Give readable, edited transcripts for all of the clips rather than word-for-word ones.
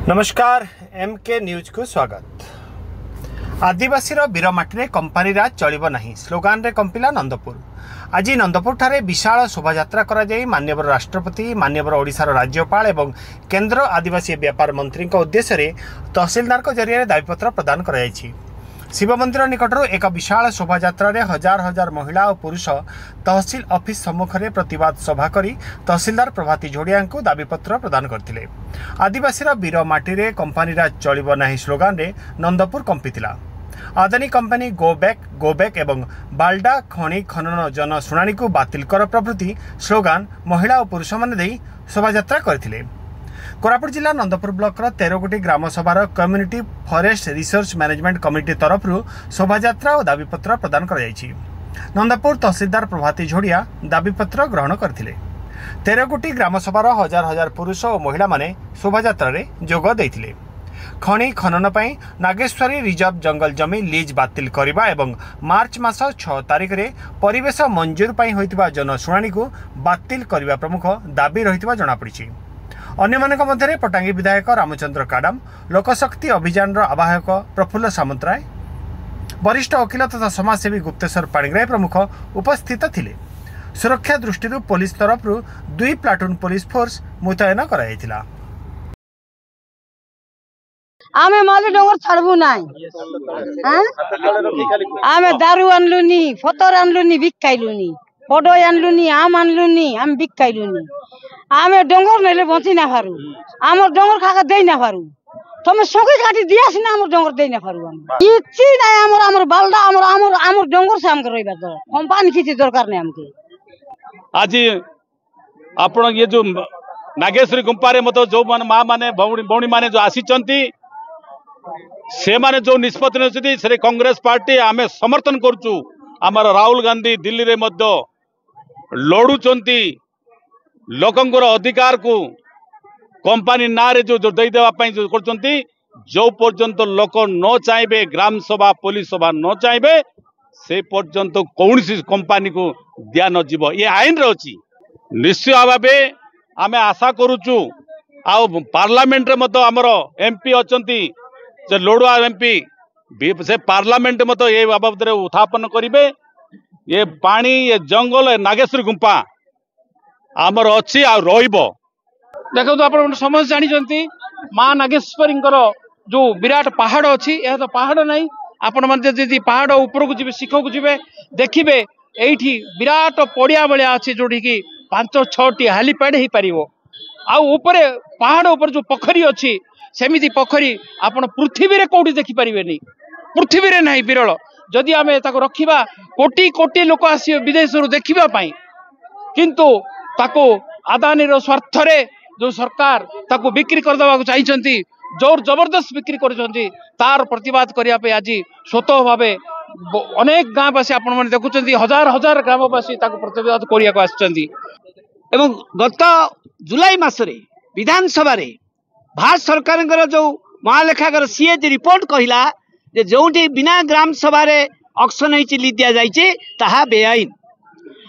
नमस्कार MK news को स्वागत। आदिवासी वीर माटी कंपानी राज चलिबो नहीं स्लोगान रे कंपिला नंदपुर। आज नंदपुर ठारे विशाल शोभायात्रा करा जाई माननीय राष्ट्रपति माननीय ओडिशार राज्यपाल एवं केंद्र आदिवासी व्यापार मंत्री उद्देश्य रे तहसीलदार को जरिए दाबीपत्र प्रदान करा जायछि। शिव मंदिर निकटर एक विशाल शोभायात्रा रे हजार हजार महिला और पुरुष तहसील ऑफिस सम्मुख में प्रतिवाद सभा करी तहसीलदार प्रभाती झोड़िया को दाबीपत्र प्रदान करथिले। आदिवासी वीर माटी रे कंपानी राज चलिबो नाही स्लोगान रे नंदपुर कंपितिला। अदानी कंपनी गो बैक एवं बाल्डा खनि खनन जन शुणाणी को बातिल कर प्रभृति स्लोगान महिला और पुरुष माने देई शोभायात्रा करथिले। कोरापुट जिला नंदपुर ब्लॉक 13 गोटी ग्राम सभार community forest research management committee तरफ शोभायात्रा और दाबीपत्र प्रदान कर नंदपुर तहसीलदार प्रभाती झोड़िया दाबीपत्र ग्रहण करथिले। 13 गोटी ग्राम सभार हजार हजार पुरुष और महिला माने शोभायात्रा रे जोग देइथिले। खनि खनन पई नागेश्वरी रिजर्व जंगल जमी लीज बातिल करबा एवं मार्च मास 6 तारिख रे परिवेश मंजूर पई होइतिबा जनशुणाणी को बातिल करबा प्रमुख दाबी रहितिबा जणा पड़िछि। अन्य मानक मध्य पटांगी विधायक रामचंद्र काडाम, लोकशक्ति अभियान आवाहक प्रफुल्ल सामंतराय, वरिष्ठ वकील तथा समाजसेवी गुप्तेश्वर पाणिग्राही प्रमुख उपस्थित थिले। सुरक्षा दृष्टि पुलिस तरफ 2 प्लाटून पुलिस फोर्स मुतयन कराइथिला। आमे माली डोंगर छाड़बू नाई आमे दारू आनलुनी फतर आनलुनी बिकाइलुनी पडो आनलुनी आम आनलुनी आम बिकाइलुनी आमे डोंगर नेले बंची ना पारू आमर डोंगर खाका देई ना पारू तमे सगे काटी दियास ना आमर डोंगर देई ना पारू किछि ना आमर बालडा आमर डोंगर से हमके रहिबा दर कंपनी किछि दरकार नै हमके। आज आपण ये जो नागेश्वरी गुंपारे मत जो माँ माने भौणी माने जो आसीचंती से माने जो निष्पत्ति नेउछथि से कांग्रेस पार्टी आमे समर्थन करछु। आमर राहुल गांधी दिल्ली रे मध्य लड़ुचंती लोकंकर अधिकार को कंपनी ना रे जो दे देवा पई जो करचंती जो पर्यंत लोक न चाहबे ग्राम सभा पुलिस सभा न चाहबे से पर्यंत कौन सी कंपनी को दिया न जीव ये आईन रे अछि। निश्चय भावे आमे आशा करूछु आ पार्लियामेंट रे मत हमर एमपी अचंती जे लोडुआ एमपी से पार्लियामेंट मत ये बाबद रे उत्थापन करिवे। ये पानी ये जंगल नागेश्वरी गुंपा आमर अच्छी आ रहिबो। देखो तो आप समझ जानी माँ नागेश्वरी जो विराट पहाड़ अच्छी यह तो पहाड़ नहीं आपण मैंने पहाड़ ऊपर को जी शिखर को जी देखिए ये विराट पड़िया भाया अच्छी जोटी की 5-6टी हेलीपैड हो पार आउे पहाड़ ऊपर जो पोखरी अच्छी सेमिति पोखरी आपण पृथ्वी कौटी देखिपारे पृथ्वी रे नहीं विरल जदि आम रखा कोटी कोटी लोक आस विदेश देखापी किंतु ताको आदानी स्वार्थ रे जो सरकार ताको बिक्री करदेवा चाहिए जोर जबरदस्त बिक्री कर प्रतिवाद करने आज स्वतः भाव अनेक गाँववासी आपण मैंने देखुं हजार हजार ग्रामवासी प्रतिवाद करने। गत जुलाई मासरे विधानसभा रे भारत सरकार जो महालेखागार सीएज रिपोर्ट कहला जे जोटी बिना ग्राम सभा रे ऑक्शन होइछि ली दिया जाइछि ताहा बेआईन।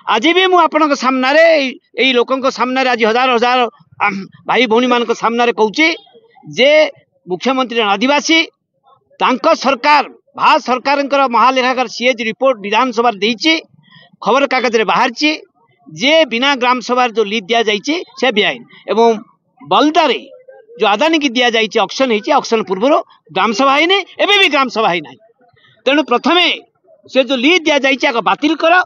आज भी मुझे सामने यही लोकों सामने आज हजार हजार भाई भौणी मान सामने कहूँ जे मुख्यमंत्री आदिवासी तांको सरकार भारत सरकार महालेखागार सीएज रिपोर्ट विधानसभा देइछि खबर कागज रे बाहर जे बिना ग्राम सभा जो लीज दिया जाइछि से बेआईन एवं बलदारे जो आदानी की दिया जाइछि ऑक्शन होइछि ऑक्शन पूर्व ग्राम सभा ही नहीं एबे भी ग्राम सभा ही नहीं तेणु प्रथमे से जो लीज दिया जाइछि आगे बातिल कर।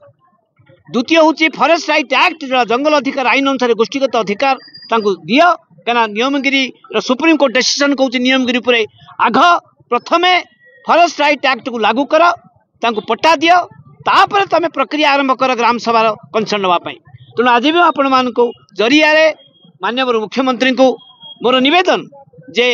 द्वितीय हूँ फरेस्ट राइट एक्ट जंगल अधिकार आईन अनुसार गोष्ठीगत अधिकार दियो क्या नियमगिरी सुप्रीम कोर्ट डिसीजन कहूँ नियमगिरी पर आग प्रथमे फरेस्ट राइट एक्ट को लागू कर पट्टा दियो तापर तुम प्रक्रिया आरंभ कर ग्राम सभा कंसर्न नापी। तेणु आज भी आपण मान जरिया माननीय मुख्यमंत्री को मोर निवेदन जे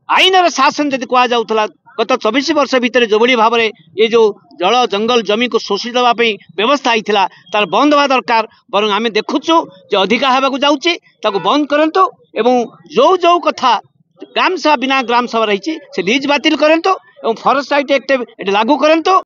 आईन शासन जब कहुला गत 24 वर्ष भितर जो भाव में ये जो जल जंगल जमी को शोषी देवाई व्यवस्था होता तार बंद हवा दरकार बर आम देखुचु जो अधिका होगा जाऊँगी बंद करंतु एवं जो जो कथा ग्राम सभा बिना ग्राम सभा रही से लीज बातिल करंतु एवं फॉरेस्ट राइट एक्ट लागू करंतु।